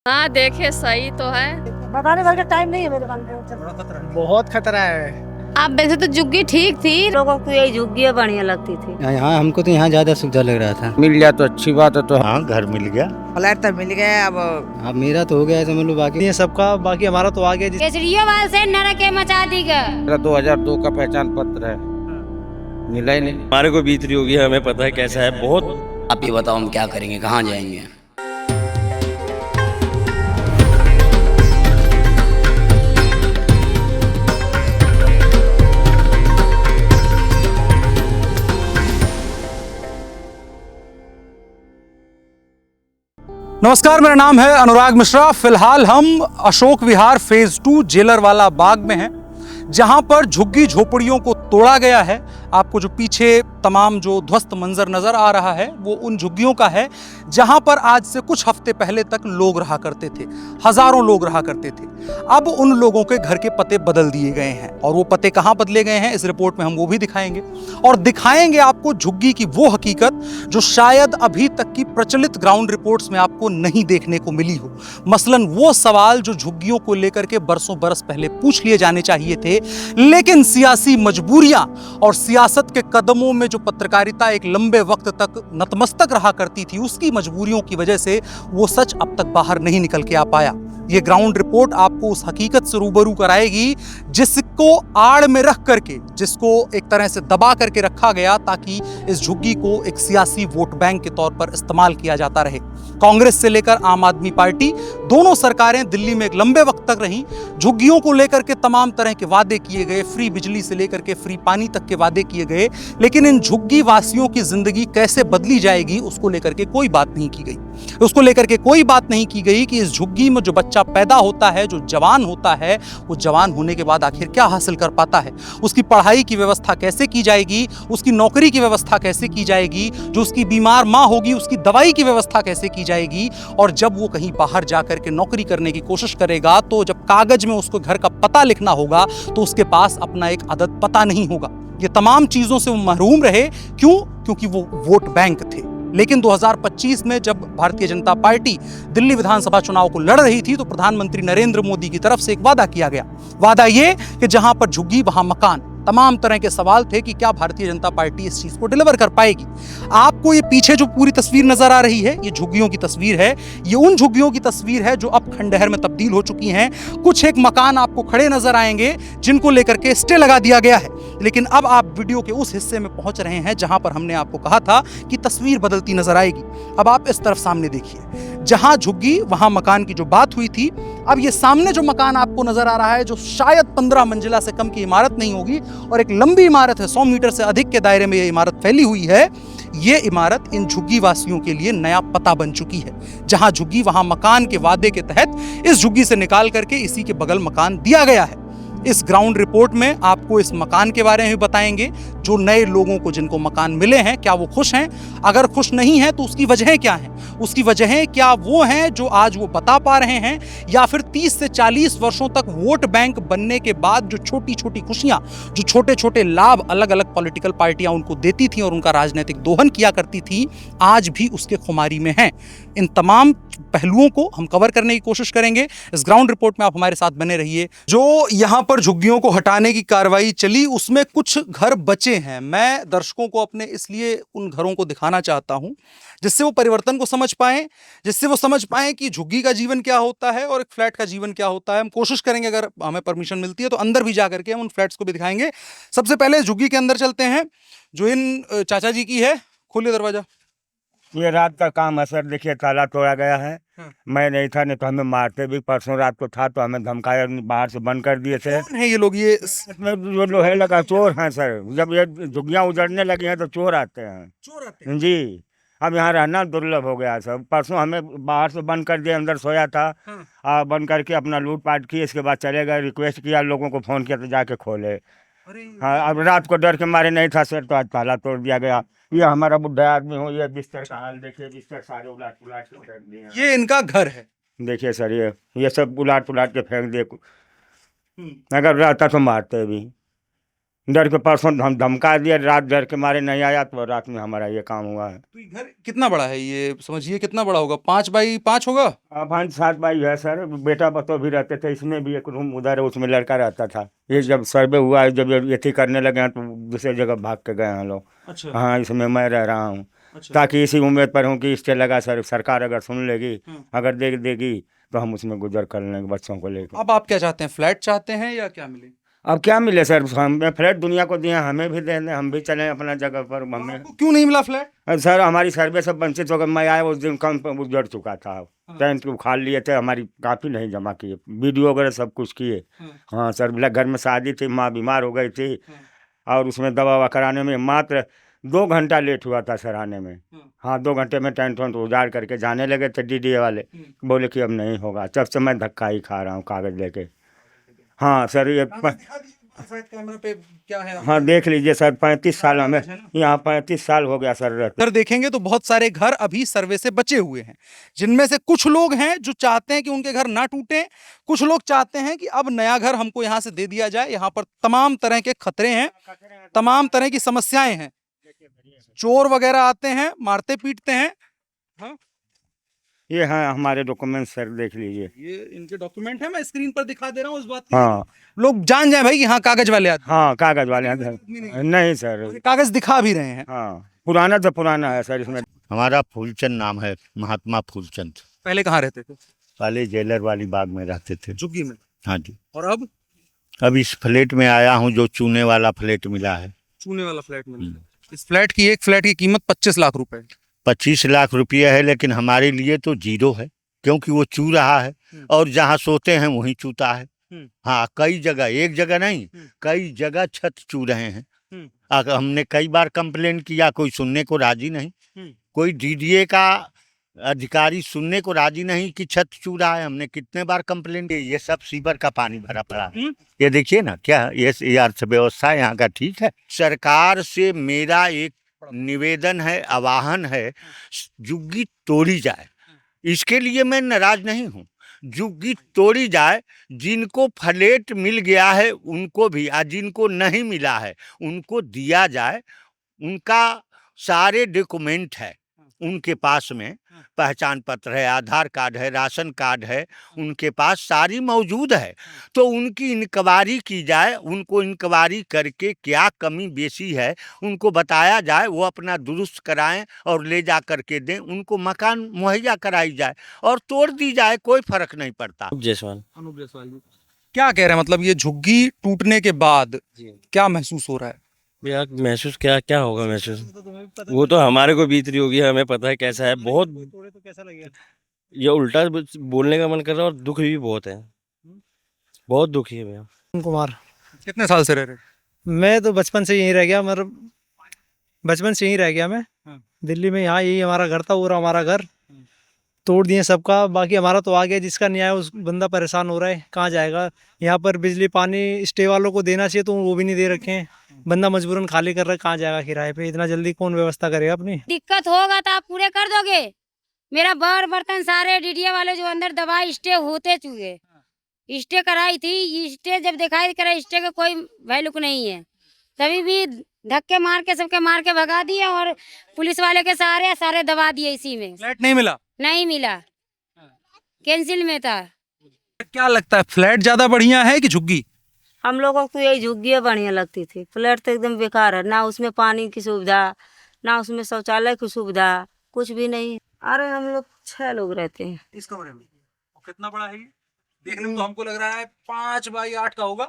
हाँ देखे सही तो है। बताने भर का टाइम नहीं है मेरे पास में। बहुत खतरा है। आप वैसे तो झुग्गी ठीक थी, लोगों को यही झुग्गियाँ बढ़िया लगती थी। यहाँ हमको तो यहाँ ज्यादा सुविधा लग रहा था। मिल गया तो अच्छी बात है। तो हाँ, घर मिल गया, फ्लैट तो मिल गया। अब मेरा तो हो गया है, समझ लो। बाकी ये सबका, बाकी हमारा तो आ गया। केजरीवाल से नरक मचा दी गया। मेरा 2002 का पहचान पत्र है, मिला ही नहीं। हमारे को बीत रही होगी, हमें पता है कैसा है। बहुत आप ये बताओ हम क्या करेंगे, कहाँ जाएंगे? नमस्कार, मेरा नाम है अनुराग मिश्रा। फिलहाल हम अशोक विहार फेज 2 जेलरवाला बाग में हैं, जहां पर झुग्गी झोपड़ियों को तोड़ा गया है। आपको जो पीछे तमाम जो ध्वस्त मंजर नजर आ रहा है वो उन झुग्गियों का है जहां पर आज से कुछ हफ्ते पहले तक लोग रहा करते थे। हजारों लोग रहा करते थे। अब उन लोगों के घर के पते बदल दिए गए हैं, और वो पते कहां बदले गए हैं इस रिपोर्ट में हम वो भी दिखाएंगे। और दिखाएंगे आपको झुग्गी की वो हकीकत जो शायद अभी तक की प्रचलित ग्राउंड रिपोर्ट्स में आपको नहीं देखने को मिली हो। मसलन वो सवाल जो झुग्गियों को लेकर के बरसों बरस पहले पूछ लिए जाने चाहिए थे, लेकिन सियासी मजबूरियां और सियासत के कदमों में जो पत्रकारिता एक लंबे वक्त तक नतमस्तक रहा करती थी, उसकी मजबूरियों की वजह से वो सच अब तक बाहर नहीं निकल के आ पाया। ये ग्राउंड रिपोर्ट आपको उस हकीकत से रूबरू कराएगी जिसको आड़ में रख करके, जिसको एक तरह से दबा करके रखा गया ताकि इस झुग्गी को एक सियासी वोट बैंक के तौर पर इस्तेमाल किया जाता रहे। कांग्रेस से लेकर आम आदमी पार्टी, दोनों सरकारें दिल्ली में एक लंबे वक्त तक रहीं। झुग्गियों को लेकर के तमाम तरह के वादे किए गए, फ्री बिजली से लेकर के फ्री पानी तक के वादे किए गए, लेकिन इन झुग्गी वासियों की जिंदगी कैसे बदली जाएगी उसको लेकर के कोई बात नहीं की गई। उसको लेकर के कोई बात नहीं की गई कि इस झुग्गी में जो बच्चा पैदा होता है, जो जवान होता है, वो जवान होने के बाद आखिर क्या हासिल कर पाता है, उसकी पढ़ाई की व्यवस्था कैसे की जाएगी, उसकी नौकरी की व्यवस्था कैसे की जाएगी, जो उसकी बीमार माँ होगी उसकी दवाई की व्यवस्था कैसे की जाएगी, और जब वो कहीं बाहर जाकर के नौकरी करने की कोशिश करेगा तो जब कागज में उसको घर का पता लिखना होगा तो उसके पास अपना एक अदद पता नहीं होगा। ये तमाम चीजों से वो महरूम रहे। क्यों? क्योंकि वो वोट बैंक थे। लेकिन 2025 में जब भारतीय जनता पार्टी दिल्ली विधानसभा चुनाव को लड़ रही थी तो प्रधानमंत्री नरेंद्र मोदी की तरफ से एक वादा किया गया। वादा ये कि जहां पर झुग्गी वहां मकान। तमाम तरह के सवाल थे कि क्या भारतीय जनता पार्टी इस चीज को डिलीवर कर पाएगी। आपको ये पीछे जो पूरी तस्वीर नजर आ रही है, ये झुग्गियों की तस्वीर है। ये उन झुग्गियों की तस्वीर है जो अब खंडहर में तब्दील हो चुकी हैं। कुछ एक मकान आपको खड़े नजर आएंगे जिनको लेकर के स्टे लगा दिया गया है। लेकिन अब आप वीडियो के उस हिस्से में पहुंच रहे हैं जहां पर हमने आपको कहा था कि तस्वीर बदलती नजर आएगी। अब आप इस तरफ सामने देखिए, जहां झुग्गी वहां मकान की जो बात हुई थी, अब ये सामने जो मकान आपको नजर आ रहा है, जो शायद 15 मंजिला से कम की इमारत नहीं होगी और एक लंबी इमारत है, 100 मीटर से अधिक के दायरे में ये इमारत फैली हुई है। ये इमारत इन झुग्गी वासियों के लिए नया पता बन चुकी है। जहां झुग्गी वहां मकान के वादे के तहत इस झुग्गी से निकाल करके इसी के बगल मकान दिया गया है। इस ग्राउंड रिपोर्ट में आपको इस मकान के बारे में बताएंगे। जो नए लोगों को जिनको मकान मिले हैं, क्या वो खुश हैं? अगर खुश नहीं हैं तो उसकी वजहें क्या हैं? उसकी वजहें क्या वो हैं जो आज वो बता पा रहे हैं, या फिर 30 से 40 वर्षों तक वोट बैंक बनने के बाद जो छोटी छोटी खुशियां, जो छोटे छोटे लाभ अलग अलग पॉलिटिकल पार्टियां उनको देती थी और उनका राजनीतिक दोहन किया करती थी, आज भी उसके खुमारी में हैं। इन तमाम पहलुओं को हम कवर करने की कोशिश करेंगे। इस ग्राउंड रिपोर्ट में आप हमारे साथ बने रहिए। जो यहाँ पर झुग्गियों को हटाने की कार्रवाई चली, उसमें कुछ घर बचे हैं। मैं दर्शकों को अपने इसलिए उन घरों को दिखाना चाहता हूं जिससे वो परिवर्तन को समझ पाएं, जिससे वो समझ पाएं कि झुग्गी का जीवन क्या होता है और एक फ्लैट का जीवन क्या होता है। हम कोशिश करेंगे, अगर हमें परमिशन मिलती है तो अंदर भी जा करके हम उन फ्लैट्स को भी दिखाएंगे। सबसे पहले झुग्गी के अंदर चलते हैं जो इन चाचा जी की है। खोलिए दरवाजा। ये रात का काम है सर, देखिए ताला तोड़ा गया है। मैं नहीं था, नहीं तो हमें मारते भी। परसों रात को था तो हमें धमकाया, बाहर से बंद कर दिए थे। कौन है ये लोग? ये इसमें जो लोहे लगा चोर हैं सर। जब ये झुग्गियाँ उजड़ने लगी हैं तो चोर आते हैं। चोर आते हैं जी, अब यहाँ रहना दुर्लभ हो गया सर। परसों हमें बाहर से बंद कर दिया, अंदर सोया था। बंद करके अपना लूट पाट की, इसके बाद चले गए। रिक्वेस्ट किया, लोगों को फ़ोन किया तो जाके खोले। हाँ, अब रात को डर के मारे नहीं था सर, तो आज ताला तोड़ दिया गया। ये हमारा बुढ़ा आदमी हो, ये बिस्तर का हाल देखिए। बिस्तर सारे उलाट पुलाट के फेंक दिए। ये इनका घर है। देखिए सर, ये सब उलाट पुलाट के फेंक दिए। अगर रहता तो मारते भी। डर के परसों हम धमका दिया, रात डर के मारे नहीं आया, तो रात में हमारा ये काम हुआ है। तो ये घर कितना बड़ा है, ये समझिए कितना बड़ा होगा, 5x5 होगा? 5-7 भाई है सर, बेटा बतो भी रहते थे, इसमें भी एक रूम उधर है, उसमें लड़का रहता था। ये जब सर्वे हुआ है, जब ये थी करने लगे हैं, तो दूसरे जगह भाग के गए हैं लोग। अच्छा। हाँ, इसमें मैं रह रहा हूँ। अच्छा। ताकि इसी उम्मीद पर हूँ कि स्टे लगा सर, सरकार अगर सुन लेगी, अगर देगी तो हम उसमें गुजर कर लेंगे बच्चों को लेकर। अब आप क्या चाहते हैं, फ्लैट चाहते हैं या क्या मिले? अब क्या मिले सर, हमें फ्लैट दुनिया को दिया, हमें भी दे दें, हम भी चलें अपना जगह पर। हमें आपको क्यों नहीं मिला फ्लैट? सर हमारी सर्वे से वंचित होकर मैं आया उस दिन कम पर उजड़ चुका था। टेंट उखाड़ लिए थे, हमारी काफ़ी नहीं जमा किए, वीडियो वगैरह सब कुछ किए। हाँ सर, घर में शादी थी, माँ बीमार हो गई थी, और उसमें दवा ववा कराने में मात्र 2 घंटा लेट हुआ था सर आने में। हाँ, 2 घंटे में टेंट वेंट उजाड़ करके जाने लगे थे डीडीए वाले, बोले कि अब नहीं होगा। तब से मैं धक्का ही खा रहा हूँ कागज़ लेके। हाँ सर, ये कैमरा पे क्या है? हाँ देख लीजिए सर, 35 साल हमें यहाँ 35 साल हो गया सर रहते। घर देखेंगे तो बहुत सारे घर अभी सर्वे से बचे हुए हैं, जिनमें से कुछ लोग हैं जो चाहते हैं कि उनके घर ना टूटे, कुछ लोग चाहते हैं कि अब नया घर हमको यहाँ से दे दिया जाए। यहाँ पर तमाम तरह के खतरे हैं, तमाम तरह की समस्याएं हैं, चोर वगैरह आते हैं, मारते पीटते हैं। हाँ, ये हैं हमारे डॉक्यूमेंट सर, देख लीजिए। ये इनके डॉक्यूमेंट है, मैं स्क्रीन पर दिखा दे रहा हूँ। इस बात की हाँ लोग जान जाए भाई कि हाँ कागज वाले आते हाँ, कागज़ वाले हैं। नहीं सर, हैं, कागज दिखा भी रहे हैं। हाँ पुराना तो पुराना है सर। इसमें हमारा फूलचंद नाम है, महात्मा फूलचंद। पहले कहाँ रहते थे? पहले जेलर वाली बाग में रहते थे। झुग्गी में। हाँ जी। और अब इस फ्लैट में आया हूँ, जो चूने वाला फ्लैट मिला है। चूने वाला फ्लैट में। इस फ्लैट की, एक फ्लैट की कीमत 25 लाख रुपए है। 25 लाख रुपया है, लेकिन हमारे लिए तो जीरो है, क्योंकि वो चू रहा है और जहाँ सोते हैं वहीं चूता है। हाँ, कई जगह, एक जगह नहीं, कई जगह छत चू रहे हैं। हमने कई बार कंप्लेन किया, कोई सुनने को राजी नहीं। कोई डीडीए का अधिकारी सुनने को राजी नहीं कि छत चू रहा है। हमने कितने बार कंप्लेन की। ये सब सीवर का पानी भरा पड़ा है। ये देखिए ना, क्या ये अर्थव्यवस्था यहाँ का ठीक है? सरकार से मेरा एक निवेदन है, आवाहन है, झुग्गी तोड़ी जाए। इसके लिए मैं नाराज नहीं हूँ, झुग्गी तोड़ी जाए। जिनको फ्लैट मिल गया है उनको भी, और जिनको नहीं मिला है उनको दिया जाए। उनका सारे डॉक्यूमेंट है उनके पास में, पहचान पत्र है, आधार कार्ड है, राशन कार्ड है, उनके पास सारी मौजूद है। तो उनकी इंक्वायरी की जाए, उनको इंक्वायरी करके क्या कमी बेसी है उनको बताया जाए, वो अपना दुरुस्त कराएं और ले जा करके दें। उनको मकान मुहैया कराई जाए और तोड़ दी जाए, कोई फर्क नहीं पड़ता। जायसवाल। अनूप जायसवाल जी क्या कह रहे हैं, मतलब ये झुग्गी टूटने के बाद क्या महसूस हो रहा है? यार महसूस क्या होगा महसूस, वो तो हमारे को बीत रही होगी, हमें पता है कैसा है। बहुत तो कैसा लगेगा? ये उल्टा बोलने का मन कर रहा है, और दुख भी बहुत है, बहुत दुखी है भैया। कुमार। कितने साल से रह रहे? मैं तो बचपन से यहीं रह गया, मतलब बचपन से यहीं रह गया मैं। दिल्ली में, यहाँ यही हमारा घर था, पूरा हमारा घर तोड़ दिए सबका। बाकी हमारा तो आ गया, जिसका नहीं आया उस बंदा परेशान हो रहा है, कहाँ जाएगा। यहाँ पर बिजली पानी स्टे वालों को देना चाहिए, तो वो भी नहीं दे रखे हैं। बंदा मजबूरन खाली कर रहा है, कहाँ जाएगा किराए पे, इतना जल्दी कौन व्यवस्था करेगा अपनी। दिक्कत होगा तो आप पूरे कर दोगे। मेरा बर्तन सारे डीडीए वाले जो अंदर दवाई स्टे होते चुके, स्टे कराई थी, स्टे जब दिखाई करा, स्टे का कोई वैल्यू नहीं है। तभी भी धक्के मार के सबके मार के भगा दिए, और पुलिस वाले के सारे दबा दिए। इसी में फ्लैट नहीं मिला? नहीं मिला, कैंसिल में था। क्या लगता है, फ्लैट ज्यादा बढ़िया है कि झुग्गी? हम लोगों को तो यही झुग्गियाँ बढ़िया लगती थी। फ्लैट तो एकदम बेकार है, ना उसमें पानी की सुविधा, ना उसमें शौचालय की सुविधा, कुछ भी नहीं। अरे हम लोग 6 लोग रहते हैं इस कमरे में। और कितना बड़ा है ये? देखने में तो हमको लग रहा है 5x8 का होगा।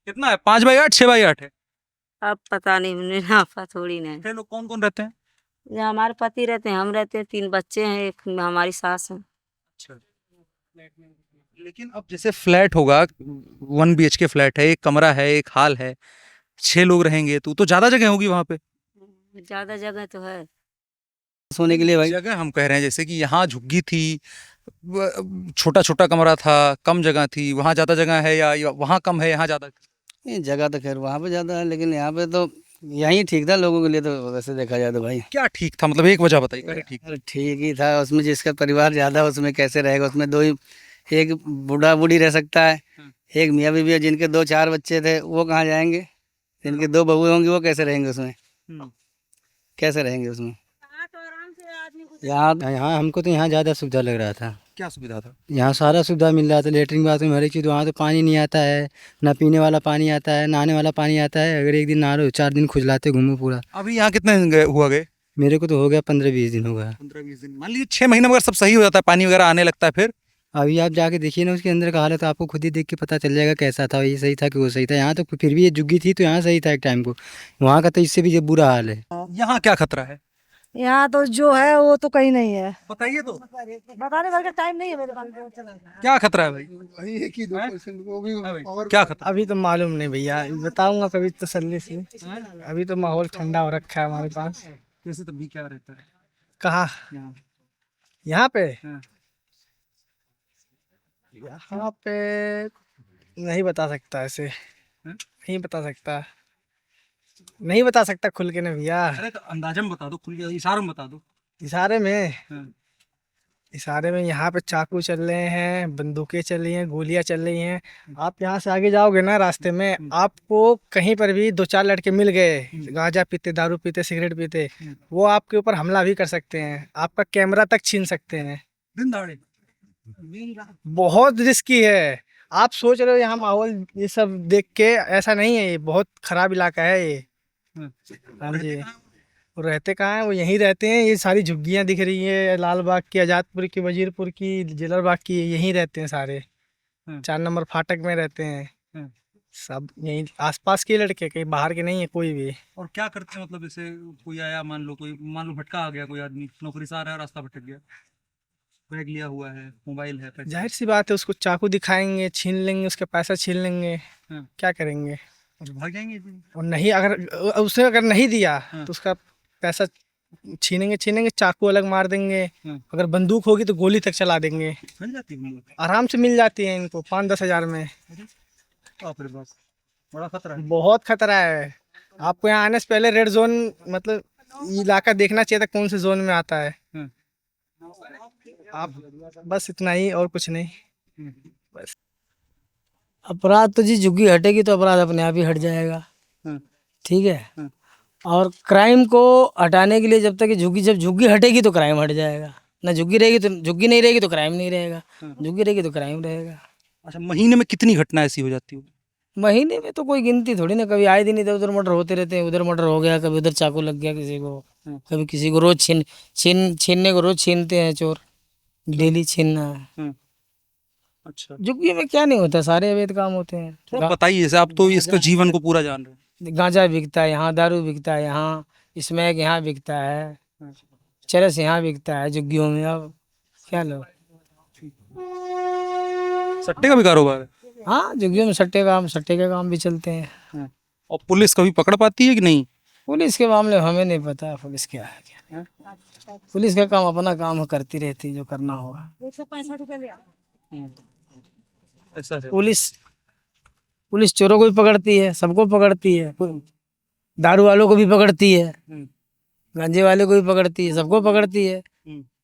कितना है, 5x8, 6x8 है? अब पता नहीं, मुझे नापा थोड़ी नहीं। 6 लोग कौन कौन रहते हैं? जहाँ हमारे पति रहते हैं, हम रहते हैं, 3 बच्चे हैं, एक हमारी सास है। अच्छा। लेकिन अब जैसे फ्लैट होगा, 1 BHK फ्लैट है, एक कमरा है, एक हॉल है, 6 लोग रहेंगे, तो ज्यादा जगह होगी वहां पे। ज्यादा जगह तो है सोने के लिए भाई। जगह हम कह रहे हैं, जैसे कि यहाँ झुग्गी थी, छोटा छोटा कमरा था, कम जगह थी, वहाँ ज्यादा जगह है या वहाँ कम है, यहाँ ज्यादा? जगह तो खैर वहाँ पे ज़्यादा है, लेकिन यहाँ पे तो यहीं ठीक था लोगों के लिए। तो वैसे देखा जाए तो भाई क्या ठीक था, मतलब एक वजह बताइए। अरे ठीक, अरे ठीक ही था। उसमें जिसका परिवार ज़्यादा उसमें कैसे रहेगा? उसमें 2 ही, एक बूढ़ा बूढ़ी रह सकता है, एक मियाँ बीवी है जिनके 2-4 बच्चे थे, वो कहाँ जाएंगे? जिनके 2 बहू होंगी वो कैसे रहेंगे उसमें? कैसे रहेंगे उसमें? यहाँ यहाँ हमको तो यहाँ ज़्यादा सुविधा लग रहा था। क्या सुविधा था? यहाँ सारा सुविधा मिल रहा था, लेटरिन बाथरूम हर एक चीज़। वहाँ तो पानी नहीं आता है, ना पीने वाला पानी आता है, नहाने वाला पानी आता है। अगर एक दिन नहा लो 4 दिन खुजलाते घूमो पूरा। अभी यहाँ कितने दिन हुआ गए? मेरे को तो हो गया 15-20 दिन हो गया। 15-20 दिन। मान लीजिए 6 महीने में अगर सब सही हो जाता है, पानी वगैरह आने लगता है, फिर अभी आप जाके देखिए ना उसके अंदर का हालत, आपको खुद ही देख के पता चल जाएगा कैसा था, ये सही था कि वो सही था। यहाँ तो फिर भी ये झुग्गी थी तो यहाँ सही था एक टाइम को, वहाँ का तो इससे भी ये बुरा हाल है। यहाँ क्या खतरा है? यहाँ तो जो है वो तो कहीं नहीं है, बताइए तो, बताने भर का टाइम नहीं है मेरे पास। क्या खतरा है भाई? क्या खतरा? अभी तो मालूम नहीं भैया, बताऊंगा कभी तसल्ली से। अभी तो माहौल ठंडा हो रखा है हमारे पास। कैसे तभी क्या रहता है? कहाँ? यहाँ पे? हाँ। यहाँ पे नहीं बता सकता, ऐसे नहीं बता सकता, नहीं बता सकता खुल के ना भैया। अरे तो अंदाजा में बता दो, खुल के इशारों में बता दो। इशारे में? हाँ। इशारे में यहाँ पे चाकू चल रहे हैं, बंदूकें चल रही हैं, गोलियां चल रही हैं। आप यहाँ से आगे जाओगे ना रास्ते में, आपको कहीं पर भी 2-4 लड़के मिल गए, गांजा पीते, दारू पीते, सिगरेट पीते, वो आपके ऊपर हमला भी कर सकते हैं, आपका कैमरा तक छीन सकते हैं। दिन दहाड़े? बहुत रिस्की है। आप सोच रहे हो यहाँ माहौल ये सब देख के, ऐसा नहीं है, ये बहुत खराब इलाका है ये। हाँ जी। वो रहते कहाँ हैं? वो यहीं रहते हैं। ये सारी झुग्गियाँ दिख रही है, लाल बाग की, आज़ादपुर की, वजीरपुर की, जिलर बाग की, यहीं रहते हैं सारे। 4 नंबर फाटक में रहते हैं सब, यहीं आसपास के लड़के, कहीं बाहर के नहीं है कोई भी। और क्या करते हैं, मतलब जैसे कोई आया, मान लो भटका आ गया, कोई आदमी नौकरी से आ रहा है, रास्ता भटक गया, बैग लिया हुआ है, मोबाइल है, पैसे, जाहिर सी बात है उसको चाकू दिखाएंगे, छीन लेंगे, उसका पैसा छीन लेंगे। क्या करेंगे? और भाग जाएंगे। और नहीं, अगर उसने अगर नहीं दिया तो उसका पैसा छीनेंगे, चाकू अलग मार देंगे। अगर बंदूक होगी तो गोली तक चला देंगे। मिल जाती है, आराम से मिल जाती है इनको 5-10 हज़ार में। बाप रे बाप, बड़ा खतरा है। बहुत खतरा है। आपको यहाँ आने से पहले रेड जोन, मतलब इलाका देखना चाहिए था कौन से जोन में आता है। आप बस इतना ही, और कुछ नहीं। बस अपराध तो जी झुग्गी हटेगी तो अपराध अपने आप ही हट जाएगा। ठीक है। और क्राइम को हटाने के लिए जब झुग्गी हटेगी तो क्राइम हट जाएगा। ना झुग्गी रहेगी तो, झुग्गी नहीं रहेगी तो क्राइम नहीं रहेगा, झुग्गी रहेगी तो क्राइम रहेगा। अच्छा, महीने में कितनी घटना ऐसी हो जाती है? महीने में तो कोई गिनती थोड़ी ना, कभी आए दिन इधर उधर मर्डर होते रहते हैं। उधर मर्डर हो गया, कभी उधर चाकू लग गया किसी को, कभी किसी को। रोज छीनने को रोज छीनते हैं चोर, डेली छीनना है। अच्छा, झुग्गी में क्या नहीं होता, सारे अवैध काम होते हैं। थोड़ा बताइए, जैसे आप तो इसका जीवन को पूरा जान रहे हैं। गांजा बिकता है यहाँ, दारू बिकता है यहाँ, स्मैक यहाँ बिकता है, चरस यहाँ बिकता है झुग्गियों में। अब क्या लो, सट्टे का भी कारोबार है? हाँ, झुग्गियों में सट्टे के काम भी चलते हैं। और पुलिस कभी पकड़ पाती है कि नहीं? पुलिस के मामले में हमें नहीं पता पुलिस क्या है क्या। पुलिस का काम अपना काम करती रहती है, जो करना होगा। 165 रुपये लिया। ऐसा है। पुलिस चोरों को भी पकड़ती है, सबको पकड़ती है, दारू वालों को भी पकड़ती है, गांजे वाले को भी पकड़ती है, सबको पकड़ती है।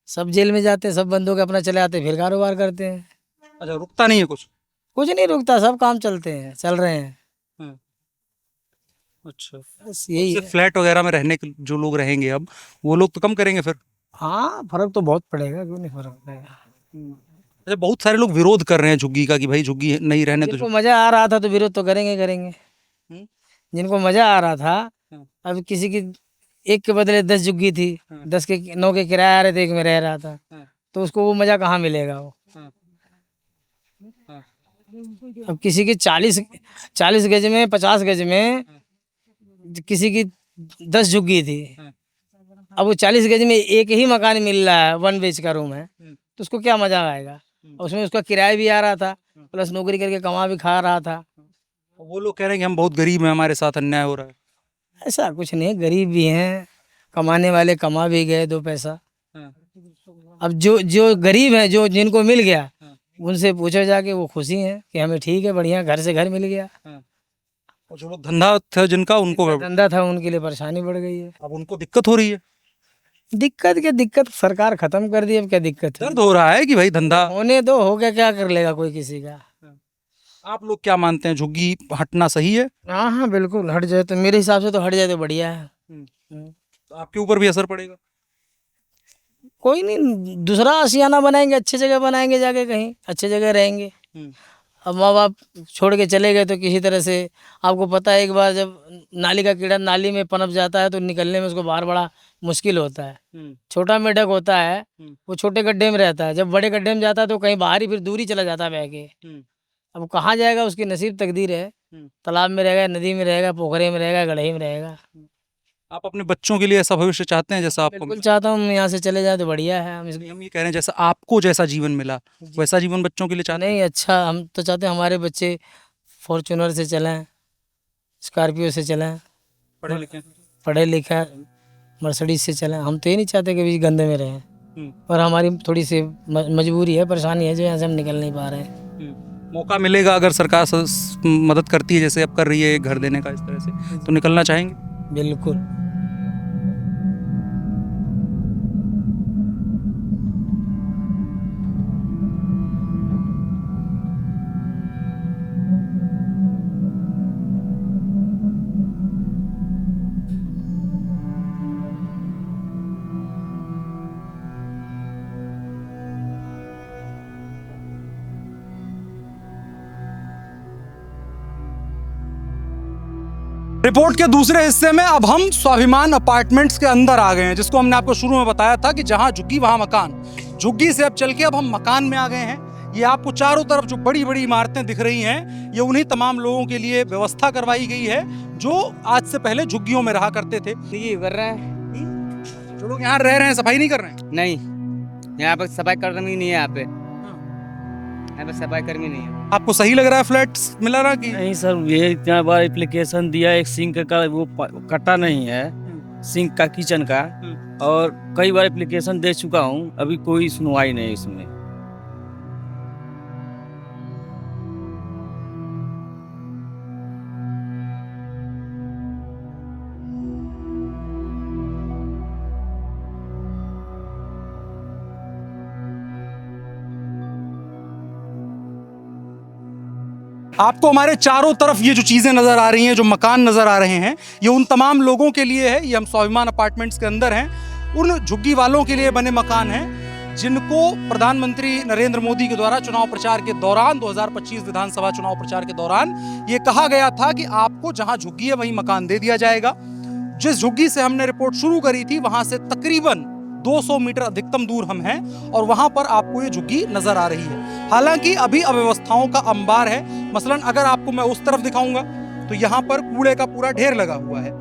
सब जेल में जाते हैं, सब बंदों के अपना चले आते हैं, फिर कारोबार करते हैं। अच्छा, रुकता नहीं है कुछ? कुछ नहीं रुकता, सब काम चलते हैं, चल रहे हैं। अच्छा, बस यही है। फ्लैट वगैरह में रहने के जो लोग रहेंगे अब, वो लोग तो कम करेंगे फिर? हाँ, फर्क तो बहुत पड़ेगा, क्यों नहीं फर्क पड़ेगा। अच्छा, बहुत सारे लोग विरोध कर रहे हैं झुग्गी का कि भाई झुग्गी नहीं रहने तो। जिनको मजा आ रहा था तो विरोध तो करेंगे। जिनको मजा आ रहा था, अब किसी की एक के बदले 10 झुग्गी थी, 9 के किराया आ रहे थे, एक में रह रहा था, तो उसको वो मजा कहाँ मिलेगा वो। अब किसी की 40 गज में, 50 गज में किसी की 10 झुग्गी थी, अब वो 40 गज में एक ही मकान मिल रहा है, 1 BHK का रूम है, तो उसको क्या मजा आएगा। उसमें उसका किराया भी आ रहा था, प्लस नौकरी करके कमा भी खा रहा था। वो लोग कह रहे हैं कि हम बहुत गरीब हैं, हमारे साथ अन्याय हो रहा है। ऐसा कुछ नहीं, गरीब भी हैं, कमाने वाले कमा भी गए 2 पैसा। अब जो गरीब हैं, जो जिनको मिल गया, उनसे पूछो जाके, वो खुशी हैं कि हमें ठीक है, बढ़िया घर से घर मिल गया। और जो लोग धंधा था जिनका, उनको धंधा था, उनके लिए परेशानी बढ़ गई है। अब उनको दिक्कत हो रही है। दिक्कत सरकार खत्म कर दी, अब क्या दिक्कत है। दर्द हो रहा है कि भाई धंधा होने दो, हो गया, क्या कर लेगा कोई किसी का। आप लोग क्या मानते हैं, झुग्गी हटना सही है? हाँ हाँ बिल्कुल, हट जाए तो मेरे हिसाब से तो हट जाए तो बढ़िया है। तो आपके ऊपर भी असर पड़ेगा? कोई नहीं, दूसरा आशियाना बनाएंगे, अच्छी जगह बनाएंगे, जाके कहीं अच्छी जगह रहेंगे। अब माँ बाप छोड़ के चले गए तो किसी तरह से, आपको पता है एक बार जब नाली का कीड़ा नाली में पनप जाता है तो निकलने में उसको बाहर बड़ा मुश्किल होता है। छोटा मेढक होता है वो छोटे गड्ढे में रहता है, जब बड़े गड्ढे में जाता है तो कहीं बाहर ही फिर दूर ही चला जाता है बह के। अब कहाँ जाएगा, उसकी नसीब तकदीर है, तालाब में रहेगा, नदी में रहेगा, पोखरे में रहेगा, गढ़े में रहेगा। आप अपने बच्चों के लिए ऐसा भविष्य चाहते हैं जैसा आपको बिल्कुल चाहता हूँ, यहाँ से चले जाए तो बढ़िया है। हम हम ये कह रहे हैं जैसा आपको जैसा जीवन मिला वैसा जीवन बच्चों के लिए चाहते हैं? नहीं, अच्छा, हम तो चाहते हैं हमारे बच्चे फॉर्च्यूनर से चलें, स्कॉर्पियो से चलें, पढ़े लिखे मर्सिडीज से चलें। हम तो ये नहीं चाहते कि भी गंदे में रहें, और हमारी थोड़ी सी मजबूरी है, परेशानी है जो यहाँ से हम निकल नहीं पा रहे हैं। मौका मिलेगा अगर सरकार मदद करती है जैसे अब कर रही है घर देने का इस तरह से, तो निकलना चाहेंगे? बिल्कुल। रिपोर्ट के दूसरे हिस्से में अब हम स्वाभिमान अपार्टमेंट्स के अंदर आ गए हैं, जिसको हमने आपको शुरू में बताया था कि जहां झुग्गी वहां मकान। झुग्गी से अब चल के अब हम मकान में आ गए हैं। ये आपको चारों तरफ जो बड़ी बड़ी इमारतें दिख रही हैं, ये उन्हीं तमाम लोगों के लिए व्यवस्था करवाई गई है जो आज से पहले झुग्गियों में रहा करते थे। ये कर रहे हैं जो लोग यहाँ रह रहे हैं सफाई नहीं कर रहे हैं? नहीं, यहाँ पर सफाई कर्मी नहीं है। यहाँ पे सफाई कर्मी नहीं है। आपको सही लग रहा है फ्लैट मिला रहा कि नहीं सर, ये इतना बार एप्लीकेशन दिया, एक सिंक का वो कटा नहीं है, सिंक का किचन का, और कई बार एप्लीकेशन दे चुका हूँ, अभी कोई सुनवाई नहीं इसमें। आपको हमारे चारों तरफ ये जो चीज़ें नज़र आ रही हैं, जो मकान नज़र आ रहे हैं, ये उन तमाम लोगों के लिए है। ये हम स्वाभिमान अपार्टमेंट्स के अंदर हैं। उन झुग्गी वालों के लिए बने मकान हैं जिनको प्रधानमंत्री नरेंद्र मोदी के द्वारा चुनाव प्रचार के दौरान 2025 विधानसभा चुनाव प्रचार के दौरान ये कहा गया था कि आपको जहां झुग्गी है वहीं मकान दे दिया जाएगा। जिस झुग्गी से हमने रिपोर्ट शुरू करी थी वहां से तकरीबन 200 मीटर अधिकतम दूर हम हैं और वहां पर आपको ये झुग्गी नजर आ रही है। हालांकि अभी अव्यवस्थाओं का अंबार है। मसलन अगर आपको मैं उस तरफ दिखाऊंगा तो यहाँ पर कूड़े का पूरा ढेर लगा हुआ है।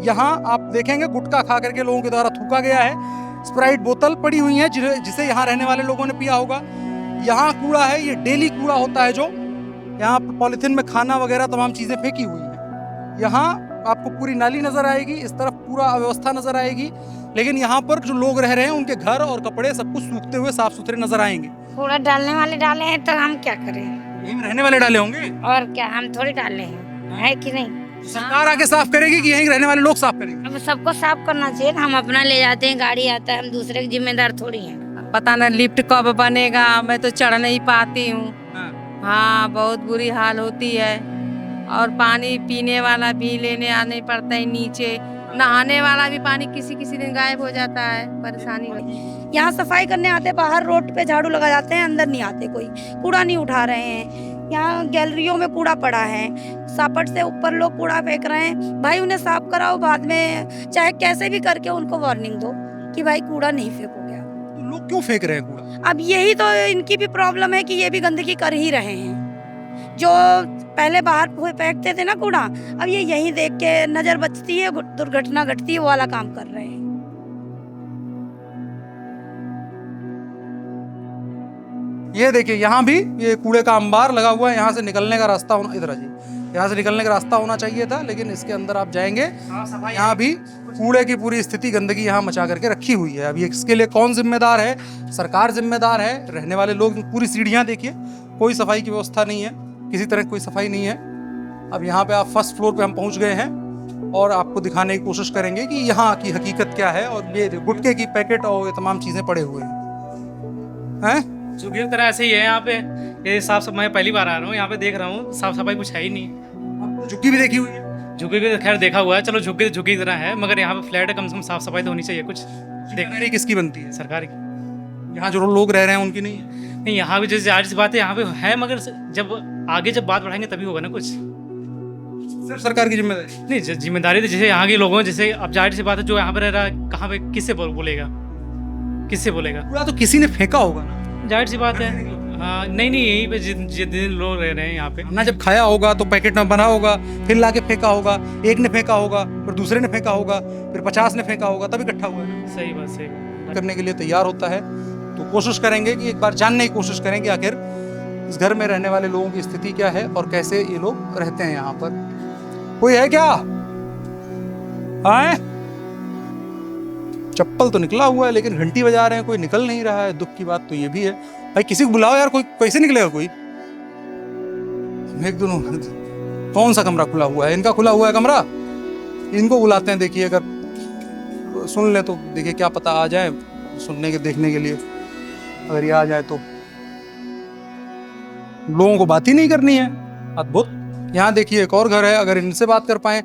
यहाँ आप देखेंगे गुटखा खा करके लोगों के द्वारा थूका गया है। स्प्राइट बोतल पड़ी हुई है जिसे यहाँ रहने वाले लोगों ने पिया होगा। यहाँ कूड़ा है, ये डेली कूड़ा होता है जो यहाँ पॉलिथीन में खाना वगैरह तमाम चीज़ें फेंकी हुई हैं। यहाँ आपको पूरी नाली नजर आएगी, इस तरफ पूरा अव्यवस्था नजर आएगी। लेकिन यहाँ पर जो लोग रह रहे हैं उनके घर और कपड़े सब कुछ सूखते हुए साफ सुथरे नजर आएंगे। कूड़ा डालने वाले डाले हैं तो हम क्या करें? यहीं रहने वाले डाले होंगे और क्या, हम थोड़ी डाले हैं, है कि नहीं? सरकार आके साफ करेगी कि यहीं रहने वाले लोग साफ करेंगे? अब सबको साफ करना चाहिए। हम अपना ले जाते हैं, गाड़ी आता है, हम दूसरे के जिम्मेदार थोड़ी हैं। पता ना लिफ्ट कब बनेगा, मैं तो चढ़ नहीं पाती हूँ। हाँ, बहुत बुरी हाल होती है। और पानी पीने वाला भी लेने आने पड़ता है नीचे, नहाने वाला भी पानी किसी किसी दिन गायब हो जाता है, परेशानी होती है। यहाँ सफाई करने आते, बाहर रोड पे झाड़ू लगा जाते हैं, अंदर नहीं आते, कोई कूड़ा नहीं उठा रहे हैं। यहाँ गैलरियों में कूड़ा पड़ा है, सापट से ऊपर लोग कूड़ा फेंक रहे हैं। भाई उन्हें साफ कराओ, बाद में चाहे कैसे भी करके उनको वार्निंग दो कि भाई कूड़ा नहीं फेंकोगे। तो लोग क्यों फेंक रहे हैं कूड़ा? अब यही तो इनकी भी प्रॉब्लम है कि ये भी गंदगी कर ही रहे हैं। जो पहले बाहर फेंकते थे ना कूड़ा, अब ये यहीं देख के नजर बचती है, दुर्घटना घटती है, वो वाला काम कर रहे हैं। ये देखिए, यहाँ भी ये कूड़े का अंबार लगा हुआ है। यहाँ से निकलने का रास्ता होना, इधर जी, यहाँ से निकलने का रास्ता होना चाहिए था, लेकिन इसके अंदर आप जाएंगे, यहाँ भी कूड़े की पूरी स्थिति, गंदगी यहाँ मचा करके रखी हुई है। अब ये इसके लिए कौन जिम्मेदार है? सरकार जिम्मेदार है, रहने वाले लोग। पूरी सीढ़ियाँ देखिए, कोई सफाई की व्यवस्था नहीं है, किसी तरह कोई सफाई नहीं है। अब यहाँ पे आप फर्स्ट फ्लोर पे हम पहुँच गए हैं और आपको दिखाने की कोशिश करेंगे कि यहाँ की हकीकत क्या है। और ये गुटखे की पैकेट और ये तमाम चीज़ें पड़े हुए हैं। झुग्गी की तरह ऐसे ही है यहाँ पे। ये साफ सफाई, मैं पहली बार आ रहा हूँ यहाँ पे, देख रहा हूँ साफ सफाई कुछ है ही नहीं। झुग्गी भी देखी हुई है? झुग्गी भी खैर देखा हुआ है, चलो झुग्गी झुग्गी की तरह है, मगर यहाँ पे फ्लैट है, कम से कम साफ सफाई तो होनी चाहिए कुछ। देखना किसकी बनती है? सरकार की। यहाँ जो लोग रह रहे हैं उनकी नहीं है? नहीं, यहाँ भी जैसे जाहिर सी बात है यहाँ पे है, मगर जब आगे जब बात बढ़ाएंगे तभी होगा ना कुछ। सिर्फ सरकार की जिम्मेदारी? नहीं, जिम्मेदारी तो जैसे यहाँ के लोगों, जैसे अब जाहिर सी बात है जो यहाँ पे रह रहा है, कहाँ पे किससे बोलेगा, किससे बोलेगा? पूरा तो किसी ने फेंका होगा ना, जाहिर सी बात है। हाँ, नहीं यहीं पे जिन लोग रह रहे हैं यहाँ पे ना, जब खाया होगा तो पैकेट में बना होगा, फिर लाके फेंका होगा, एक ने फेंका होगा, फिर दूसरे ने फेंका होगा, फिर 50 ने फेंका होगा, तब इकट्ठा हुआ है। सही बात, सही बात। करने के लिए तैयार होता है तो कोशिश करेंगे कि एक बार जानने की कोशिश करेंगे आखिर इस घर में रहने वाले लोगों की स्थिति क्या है और कैसे ये लोग रहते हैं यहाँ पर। कोई है क्या? आए? चप्पल तो निकला हुआ है लेकिन घंटी बजा रहे हैं, कोई निकल नहीं रहा है। दुख की बात तो ये भी है। भाई किसी को बुलाओ यार, कोई कैसे निकलेगा कोई? एक दोनों, कौन सा कमरा खुला हुआ है? इनका खुला हुआ है कमरा, इनको बुलाते हैं। देखिए अगर सुन ले तो देखिए, क्या पता आ जाए सुनने के देखने के लिए। अगर ये आ जाए तो लोगों को बात ही नहीं करनी है। अद्भुत। यहाँ देखिए एक और घर है, अगर इनसे बात कर पाए।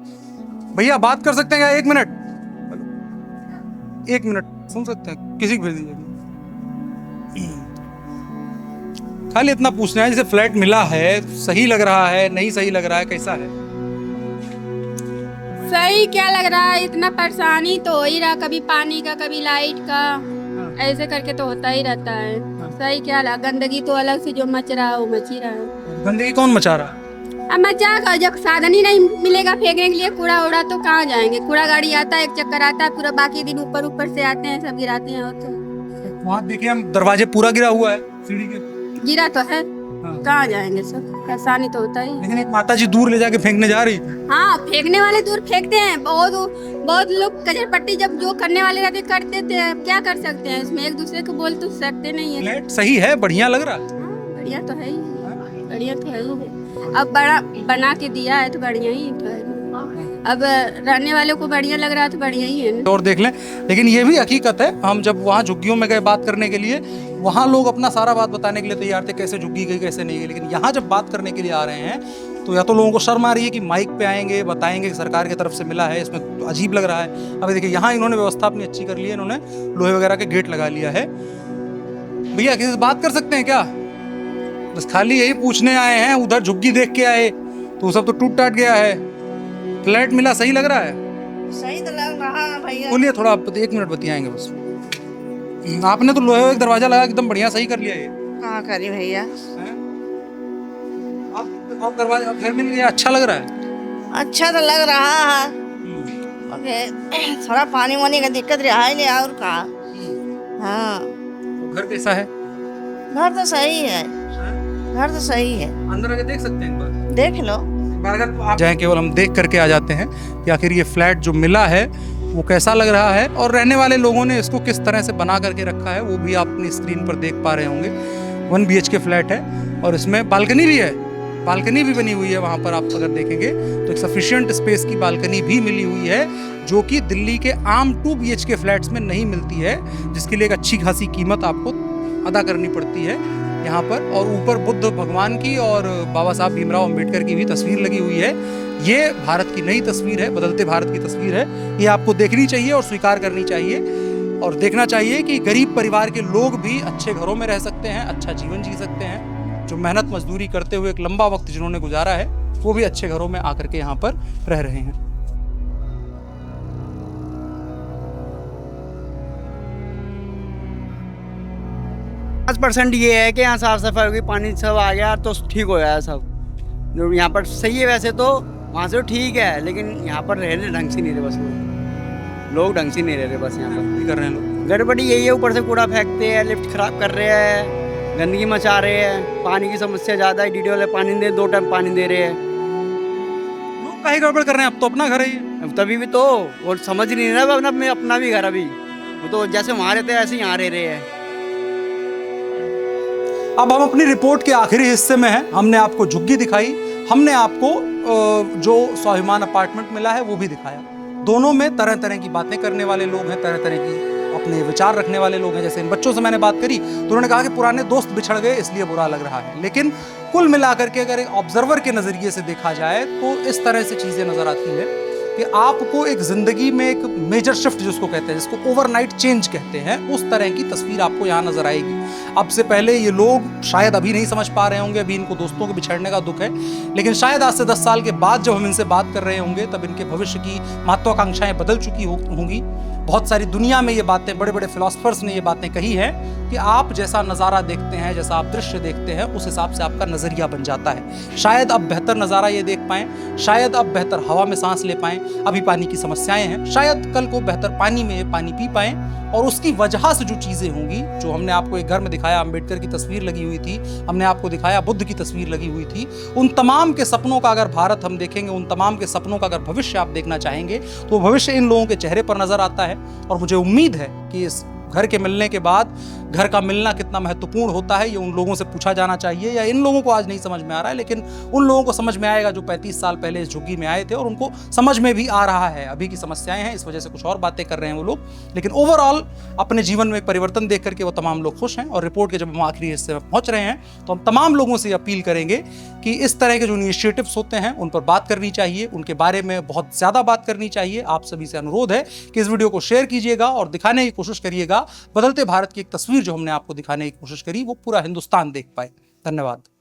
भैया बात कर सकते हैं क्या? 1 मिनट, 1 मिनट सुन सकते हैं? किसी को भेज दीजिए। खाली इतना पूछना है, जैसे फ्लैट मिला है, सही लग रहा है, नहीं सही लग रहा है, कैसा है? सही क्या लग रहा है, इतना परेशानी तो हो ही रहा, कभी पानी का कभी लाइट का, ऐसे करके तो होता ही रहता है। सही क्या लगा, गंदगी तो अलग से जो मच रहा है वो मच ही रहा है। गंदगी कौन मचा रहा है? अब मचा, जब साधन ही नहीं मिलेगा फेंकने के लिए कूड़ा उड़ा तो कहाँ जाएंगे? कूड़ा गाड़ी आता है, एक चक्कर आता है पूरा, बाकी दिन ऊपर ऊपर से आते हैं, सब गिराते हैं। और तो वहाँ देखिए हम दरवाजे पूरा गिरा हुआ है, सीढ़ी के गिरा तो है, कहाँ जाएंगे? सब परेशानी तो होता ही। लेकिन एक माता जी दूर ले जाके फेंकने जा रही। हाँ, फेंकने वाले दूर फेंकते हैं, बहुत लोग कचरा पट्टी जब जो करने वाले रहते कर देते हैं। क्या कर सकते हैं इसमें, एक दूसरे को बोल तो सकते नहीं है। फ्लैट सही है, बढ़िया लग रहा है। बढ़िया तो है ही, बढ़िया तो है ही। अब बड़ा बना के दिया है तो बढ़िया ही तो है। अब रहने वालों को बढ़िया लग रहा है तो बढ़िया ही है। और देख लें, लेकिन ये भी हकीकत है, हम जब वहाँ झुग्गियों में गए बात करने के लिए, वहाँ लोग अपना सारा बात बताने के लिए तैयार थे, कैसे झुग्गी गई कैसे नहीं गई। लेकिन यहाँ जब बात करने के लिए आ रहे हैं तो या तो लोगों को शर्म आ रही है कि माइक पे आएंगे, बताएंगे कि सरकार की तरफ से मिला है, इसमें तो अजीब लग रहा है। अब देखिए यहाँ इन्होंने व्यवस्था अपनी अच्छी कर ली है, इन्होंने लोहे वगैरह के गेट लगा लिया है। भैया किसी से बात कर सकते हैं क्या? बस खाली यही पूछने आए हैं, उधर झुग्गी देख के आए तो सब तो टूट टाट गया है। फ्लैट मिला, सही लग रहा है? सही तो लग रहा है भैया। बोलिए थोड़ा, 1 मिनट बतियाएंगे बस। आपने तो लोहे एक दरवाजा लगा एकदम बढ़िया सही कर लिया। ये कहाँ करी भैया? आप दरवाजा घर मिल गया, अच्छा लग रहा है? अच्छा तो लग रहा है, थोड़ा पानी वानी का दिक्कत रहा है नहीं और का। हाँ, तो घर कैसा है? घर तो सही है, घर तो सही है। अंदर आके देख सकते हैं एक बार? देख लो। अगर आप जाएं, केवल हम देख करके आ जाते हैं कि आखिर ये फ्लैट जो मिला है वो कैसा लग रहा है और रहने वाले लोगों ने इसको किस तरह से बना करके रखा है, वो भी आप अपनी स्क्रीन पर देख पा रहे होंगे। 1 BHK फ्लैट है और इसमें बालकनी भी है, बालकनी भी बनी हुई है। वहाँ पर आप अगर देखेंगे तो एक सफिशिएंट स्पेस की बालकनी भी मिली हुई है, जो कि दिल्ली के आम 2 BHK फ्लैट्स में नहीं मिलती है, जिसके लिए एक अच्छी खासी कीमत आपको अदा करनी पड़ती है यहाँ पर। और ऊपर बुद्ध भगवान की और बाबा साहब भीमराव अंबेडकर की भी तस्वीर लगी हुई है। ये भारत की नई तस्वीर है, बदलते भारत की तस्वीर है। ये आपको देखनी चाहिए और स्वीकार करनी चाहिए और देखना चाहिए कि गरीब परिवार के लोग भी अच्छे घरों में रह सकते हैं, अच्छा जीवन जी सकते हैं। जो मेहनत मजदूरी करते हुए एक लंबा वक्त जिन्होंने गुजारा है, वो भी अच्छे घरों में आकर के यहाँ पर रह रहे हैं। 5% ये है कि यहाँ साफ सफाई होगी, पानी सब आ गया तो ठीक हो जाएगा सब। जो यहाँ पर सही है, वैसे तो वहाँ से ठीक है, लेकिन यहाँ पर रह रहे ढंग से नहीं रहे, बस लोग ढंग से नहीं रह रहे। बस यहाँ पर कर रहे हैं लोग गड़बड़ी यही है, ऊपर से कूड़ा फेंकते हैं, लिफ्ट खराब कर रहे हैं, गंदगी मचा रहे हैं, पानी की समस्या ज़्यादा है। डीडी वाले पानी दे, 2 टाइम पानी दे रहे हैं। लोग काहे गड़बड़ कर रहे हैं? अब तो अपना घर है ये। अब तभी भी तो और समझ नहीं रहा अपना भी घर, अभी वो तो जैसे वहाँ रहते हैं ऐसे यहाँ रह रहे हैं। अब हम अपनी रिपोर्ट के आखिरी हिस्से में हैं। हमने आपको झुग्गी दिखाई, हमने आपको जो स्वाभिमान अपार्टमेंट मिला है वो भी दिखाया। दोनों में तरह तरह की बातें करने वाले लोग हैं, तरह तरह की अपने विचार रखने वाले लोग हैं। जैसे इन बच्चों से मैंने बात करी तो उन्होंने कहा कि पुराने दोस्त बिछड़ गए इसलिए बुरा लग रहा है, लेकिन कुल मिलाकर के अगर एक ऑब्जर्वर के नज़रिए से देखा जाए तो इस तरह से चीज़ें नज़र आती है कि आपको एक ज़िंदगी में एक मेजर शिफ्ट जिसको कहते हैं, जिसको ओवरनाइट चेंज कहते हैं, उस तरह की तस्वीर आपको यहाँ नज़र आएगी। अब से पहले ये लोग शायद अभी नहीं समझ पा रहे होंगे, अभी इनको दोस्तों के बिछड़ने का दुख है, लेकिन शायद आज से 10 साल के बाद जब हम इनसे बात कर रहे होंगे तब इनके भविष्य की महत्वाकांक्षाएं बदल चुकी होंगी। बहुत सारी दुनिया में ये बातें, बड़े बड़े फिलोसफर्स ने ये बातें कही हैं कि आप जैसा नज़ारा देखते हैं, जैसा आप दृश्य देखते हैं, उस हिसाब से आपका नज़रिया बन जाता है। शायद अब बेहतर नज़ारा ये देख पाएँ, शायद अब बेहतर हवा में सांस ले पाएँ, अभी पानी की समस्याएं हैं, शायद कल को बेहतर पानी में पानी पी पाएँ, और उसकी वजह से जो चीज़ें होंगी, जो हमने आपको एक घर में दिखाया, अम्बेडकर की तस्वीर लगी हुई थी, हमने आपको दिखाया बुद्ध की तस्वीर लगी हुई थी, उन तमाम के सपनों का अगर भारत हम देखेंगे, उन तमाम के सपनों का अगर भविष्य आप देखना चाहेंगे तो भविष्य इन लोगों के चेहरे पर नज़र आता है। और मुझे उम्मीद है कि इस घर के मिलने के बाद घर का मिलना कितना महत्वपूर्ण होता है ये उन लोगों से पूछा जाना चाहिए, या इन लोगों को आज नहीं समझ में आ रहा है, लेकिन उन लोगों को समझ में आएगा जो 35 साल पहले इस झुग्गी में आए थे, और उनको समझ में भी आ रहा है अभी की समस्याएं हैं, इस वजह से कुछ और बातें कर रहे हैं वो लोग, लेकिन ओवरऑल अपने जीवन में एक परिवर्तन देख करके वो तमाम लोग खुश हैं। और रिपोर्ट के जब हम आखिरी हिस्से में पहुंच रहे हैं तो हम तमाम लोगों से अपील करेंगे कि इस तरह के जो इनिशिएटिव्स होते हैं उन पर बात करनी चाहिए, उनके बारे में बहुत ज़्यादा बात करनी चाहिए। आप सभी से अनुरोध है कि इस वीडियो को शेयर कीजिएगा और दिखाने की कोशिश करिएगा, बदलते भारत की एक तस्वीर जो हमने आपको दिखाने की कोशिश करी वो पूरा हिंदुस्तान देख पाए। धन्यवाद।